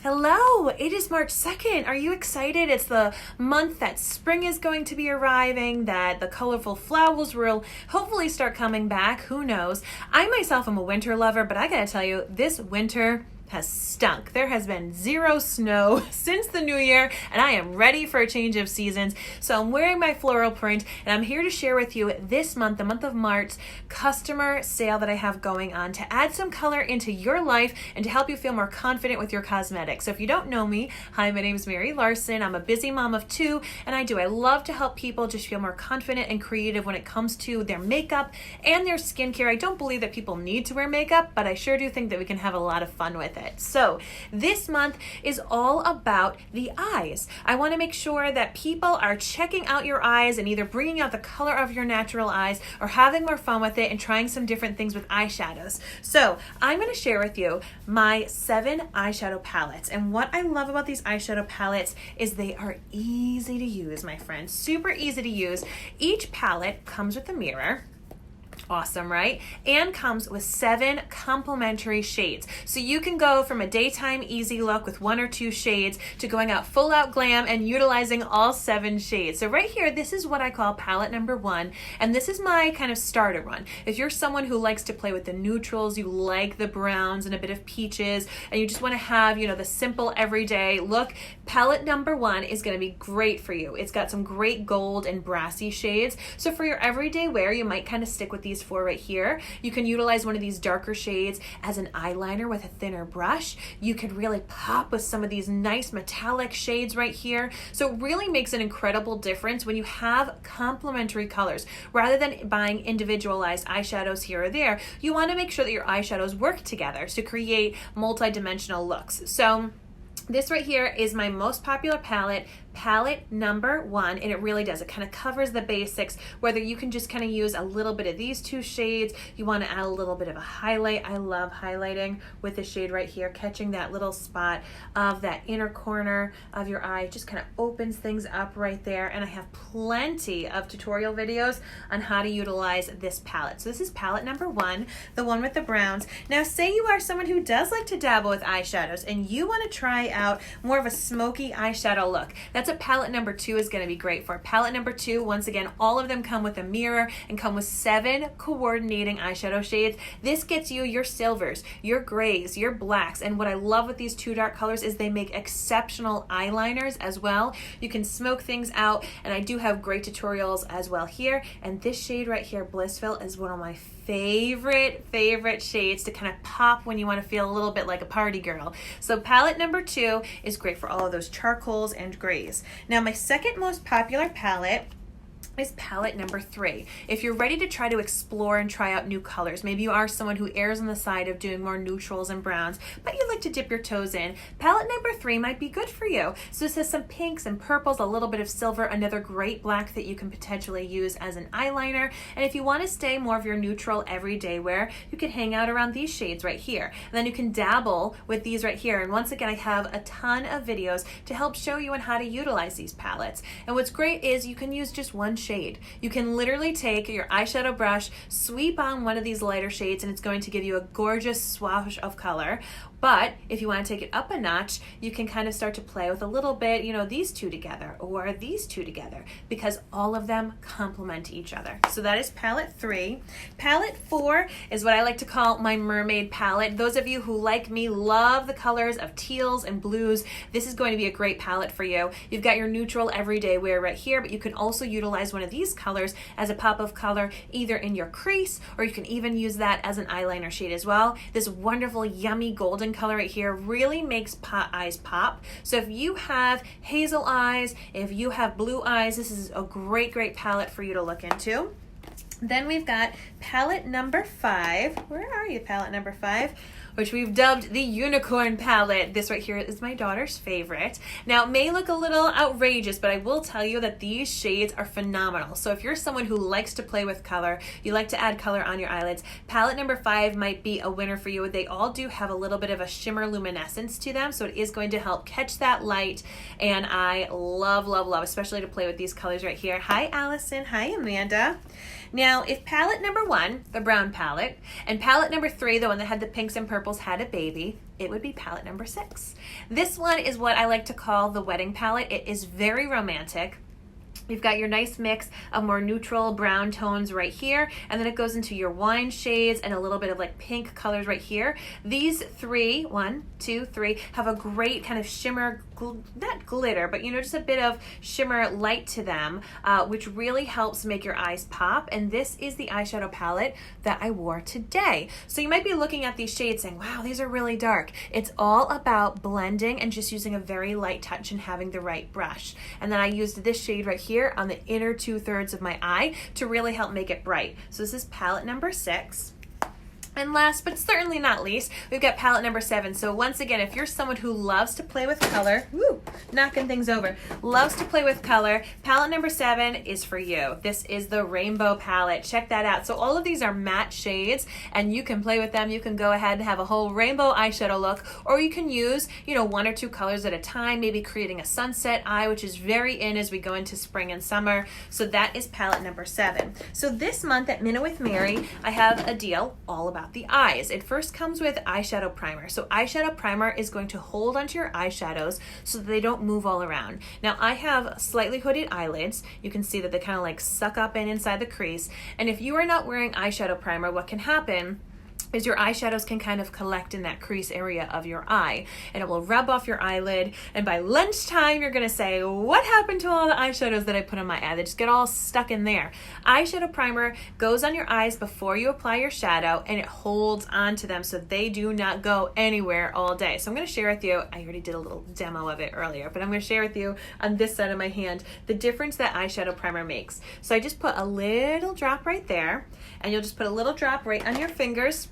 Hello, it is March 2nd. Are you excited? It's the month that spring is going to be arriving, that the colorful flowers will hopefully start coming back. Who knows? I myself am a winter lover, but I gotta tell you, this winter has stunk. There has been zero snow since the new year, and I am ready for a change of seasons. So I'm wearing my floral print, and I'm here to share with you this month, the month of March, customer sale that I have going on to add some color into your life and to help you feel more confident with your cosmetics. So if you don't know me, hi, my name is Mary Larson. I'm a busy mom of two, and I love to help people just feel more confident and creative when it comes to their makeup and their skincare. I don't believe that people need to wear makeup, but I sure do think that we can have a lot of fun with it. So this month is all about the eyes. I want to make sure that people are checking out your eyes and either bringing out the color of your natural eyes or having more fun with it and trying some different things with eyeshadows. So I'm going to share with you my 7 eyeshadow palettes. And what I love about these eyeshadow palettes is they are easy to use, my friends. Super easy to use. Each palette comes with a mirror. Awesome, right? And comes with 7 complementary shades. So you can go from a daytime easy look with 1 or 2 shades to going out full out glam and utilizing all 7 shades. So right here, this is what I call palette number 1. And this is my kind of starter one. If you're someone who likes to play with the neutrals, you like the browns and a bit of peaches, and you just want to have, the simple everyday look, palette number 1 is going to be great for you. It's got some great gold and brassy shades. So for your everyday wear, you might kind of stick with these 4 right here. You can utilize one of these darker shades as an eyeliner with a thinner brush. You could really pop with some of these nice metallic shades right here. So it really makes an incredible difference when you have complementary colors. Rather than buying individualized eyeshadows here or there, you want to make sure that your eyeshadows work together to create multi-dimensional looks. So this right here is my most popular palette number 1, and it really does. It kind of covers the basics, whether you can just kind of use a little bit of these 2 shades, you want to add a little bit of a highlight. I love highlighting with the shade right here, catching that little spot of that inner corner of your eye. It just kind of opens things up right there, and I have plenty of tutorial videos on how to utilize this palette. So this is palette number 1, the one with the browns. Now say you are someone who does like to dabble with eyeshadows and you want to try out more of a smoky eyeshadow look. That's what palette number 2 is going to be great for. Palette number 2, once again, all of them come with a mirror and come with 7 coordinating eyeshadow shades. This gets you your silvers, your grays, your blacks, and what I love with these 2 dark colors is they make exceptional eyeliners as well. You can smoke things out, and I do have great tutorials as well here. And this shade right here, Blissful, is one of my favorite shades to kind of pop when you want to feel a little bit like a party girl. So palette number 2 is great for all of those charcoals and grays. Now my second most popular palette is palette number 3. If you're ready to try to explore and try out new colors, maybe you are someone who errs on the side of doing more neutrals and browns, but you like to dip your toes in, palette number 3 might be good for you. So this has some pinks and purples, a little bit of silver, another great black that you can potentially use as an eyeliner. And if you want to stay more of your neutral everyday wear, you can hang out around these shades right here. And then you can dabble with these right here. And once again, I have a ton of videos to help show you on how to utilize these palettes. And what's great is you can use just one shade. You can literally take your eyeshadow brush, sweep on one of these lighter shades, and it's going to give you a gorgeous swash of color. But if you want to take it up a notch, you can kind of start to play with a little bit, these 2 together or these 2 together, because all of them complement each other. So that is palette 3. Palette 4 is what I like to call my mermaid palette. Those of you who, like me, love the colors of teals and blues, this is going to be a great palette for you. You've got your neutral everyday wear right here, but you can also utilize one of these colors as a pop of color either in your crease, or you can even use that as an eyeliner shade as well. This wonderful, yummy golden color right here really makes eyes pop. So if you have hazel eyes, if you have blue eyes, this is a great palette for you to look into. Then we've got palette number 5. Where are you, palette number 5? Which we've dubbed the unicorn palette. This right here is my daughter's favorite. Now it may look a little outrageous, but I will tell you that these shades are phenomenal. So if you're someone who likes to play with color, you like to add color on your eyelids, palette number 5 might be a winner for you. They all do have a little bit of a shimmer luminescence to them, so it is going to help catch that light, and I love, especially to play with these colors right here. Hi Allison, hi Amanda. Now, if palette number 1, the brown palette, and palette number 3, the one that had the pinks and purples, had a baby, it would be palette number 6. This one is what I like to call the wedding palette. It is very romantic. You've got your nice mix of more neutral brown tones right here, and then it goes into your wine shades and a little bit of like pink colors right here. These three, 1, 2, 3, have a great kind of shimmer, not glitter, but just a bit of shimmer light to them, which really helps make your eyes pop. And this is the eyeshadow palette that I wore today. So you might be looking at these shades saying, wow, these are really dark. It's all about blending and just using a very light touch and having the right brush. And then I used this shade right here on the inner 2/3 of my eye to really help make it bright. So this is palette number 6. And last but certainly not least, we've got palette number 7. So once again, if you're someone who loves to play with color, knocking things over, loves to play with color, palette number 7 is for you. This is the rainbow palette. Check that out. So all of these are matte shades, and you can play with them. You can go ahead and have a whole rainbow eyeshadow look, or you can use, 1 or 2 colors at a time, maybe creating a sunset eye, which is very in as we go into spring and summer. So that is palette number 7. So this month at Minute with Mary, I have a deal all about the eyes. It first comes with eyeshadow primer. So eyeshadow primer is going to hold onto your eyeshadows so that they don't move all around. Now I have slightly hooded eyelids. You can see that they kind of like suck up in inside the crease. And if you are not wearing eyeshadow primer, what can happen is your eyeshadows can kind of collect in that crease area of your eye, and it will rub off your eyelid, and by lunchtime you're gonna say, what happened to all the eyeshadows that I put on my eye? They just get all stuck in there. Eyeshadow primer goes on your eyes before you apply your shadow, and it holds onto them so they do not go anywhere all day. So I'm gonna share with you, I already did a little demo of it earlier, but I'm gonna share with you on this side of my hand the difference that eyeshadow primer makes. So I just put a little drop right there, and you'll just put a little drop right on your fingers,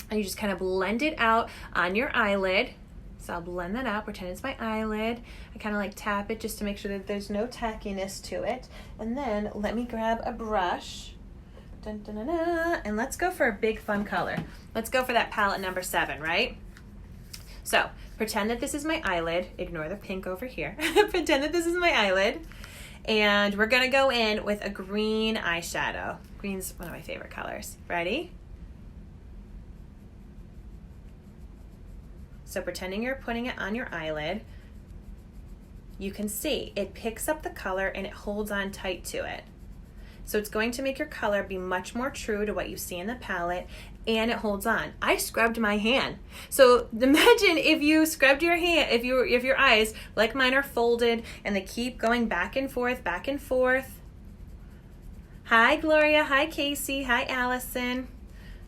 and you just kind of blend it out on your eyelid. So I'll blend that out, pretend it's my eyelid. I kind of like tap it just to make sure that there's no tackiness to it. And then let me grab a brush. Dun, dun, dun, dun, and let's go for a big fun color. Let's go for that palette number 7, right? So pretend that this is my eyelid. Ignore the pink over here. Pretend that this is my eyelid. And we're gonna go in with a green eyeshadow. Green's one of my favorite colors. Ready? So pretending you're putting it on your eyelid, you can see it picks up the color and it holds on tight to it. So it's going to make your color be much more true to what you see in the palette, and it holds on. I scrubbed my hand. So imagine if you scrubbed your hand, if your eyes, like mine, are folded and they keep going back and forth, back and forth. Hi Gloria, hi Casey, hi Allison.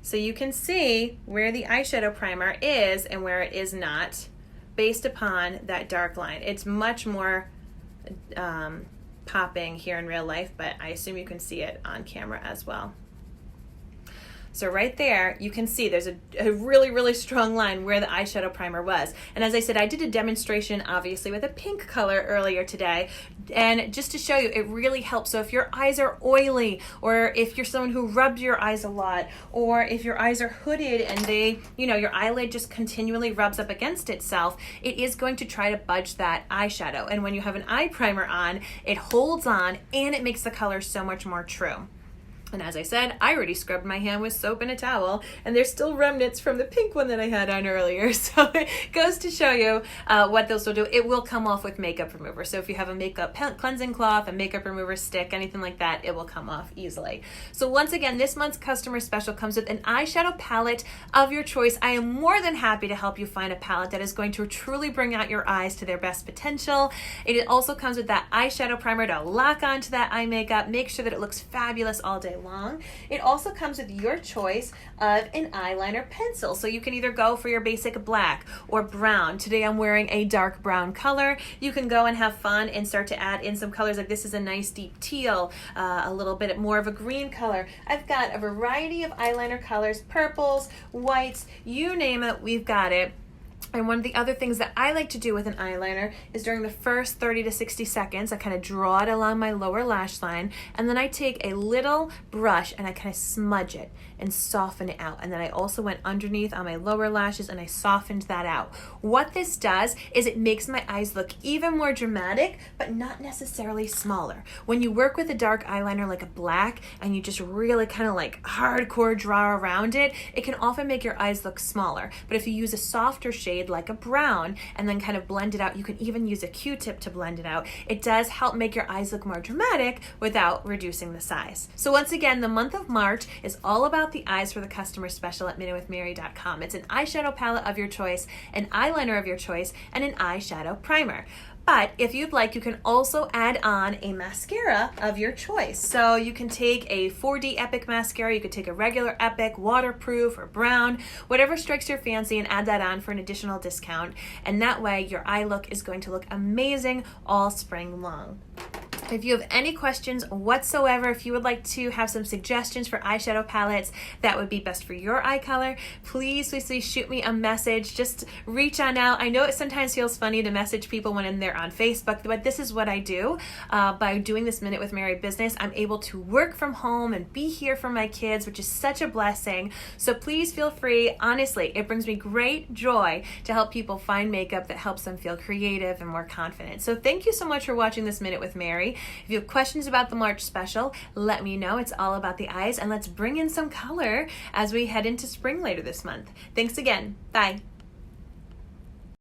So you can see where the eyeshadow primer is and where it is not based upon that dark line. It's much more popping here in real life, but I assume you can see it on camera as well. So right there, you can see there's a really, really strong line where the eyeshadow primer was. And as I said, I did a demonstration, obviously, with a pink color earlier today. And just to show you, it really helps. So if your eyes are oily, or if you're someone who rubs your eyes a lot, or if your eyes are hooded and they, your eyelid just continually rubs up against itself, it is going to try to budge that eyeshadow. And when you have an eye primer on, it holds on and it makes the color so much more true. And as I said, I already scrubbed my hand with soap and a towel, and there's still remnants from the pink one that I had on earlier. So it goes to show you what those will do. It will come off with makeup remover. So if you have a makeup cleansing cloth, a makeup remover stick, anything like that, it will come off easily. So once again, this month's customer special comes with an eyeshadow palette of your choice. I am more than happy to help you find a palette that is going to truly bring out your eyes to their best potential. It also comes with that eyeshadow primer to lock onto that eye makeup, make sure that it looks fabulous all day long. It also comes with your choice of an eyeliner pencil. So you can either go for your basic black or brown. Today I'm wearing a dark brown color. You can go and have fun and start to add in some colors, like this is a nice deep teal, a little bit more of a green color. I've got a variety of eyeliner colors, purples, whites, you name it, we've got it. And one of the other things that I like to do with an eyeliner is during the first 30 to 60 seconds, I kind of draw it along my lower lash line, and then I take a little brush and I kind of smudge it and soften it out. And then I also went underneath on my lower lashes and I softened that out. What this does is it makes my eyes look even more dramatic, but not necessarily smaller. When you work with a dark eyeliner like a black and you just really kind of like hardcore draw around it, it can often make your eyes look smaller. But if you use a softer shade like a brown and then kind of blend it out, you can even use a Q-tip to blend it out. It does help make your eyes look more dramatic without reducing the size. So once again, the month of March is all about the eyes for the customer special at minutewithmary.com. It's an eyeshadow palette of your choice, an eyeliner of your choice, and an eyeshadow primer. But if you'd like, you can also add on a mascara of your choice. So you can take a 4D Epic mascara, you could take a regular Epic, waterproof, or brown, whatever strikes your fancy, and add that on for an additional discount. And that way, your eye look is going to look amazing all spring long. If you have any questions whatsoever, if you would like to have some suggestions for eyeshadow palettes that would be best for your eye color, please shoot me a message. Just reach on out. I know it sometimes feels funny to message people when they're on Facebook, but this is what I do. By doing this Minute with Mary business, I'm able to work from home and be here for my kids, which is such a blessing. So please feel free. Honestly, it brings me great joy to help people find makeup that helps them feel creative and more confident. So thank you so much for watching this Minute with Mary. If you have questions about the March special, let me know. It's all about the eyes, and let's bring in some color as we head into spring later this month. Thanks again. Bye.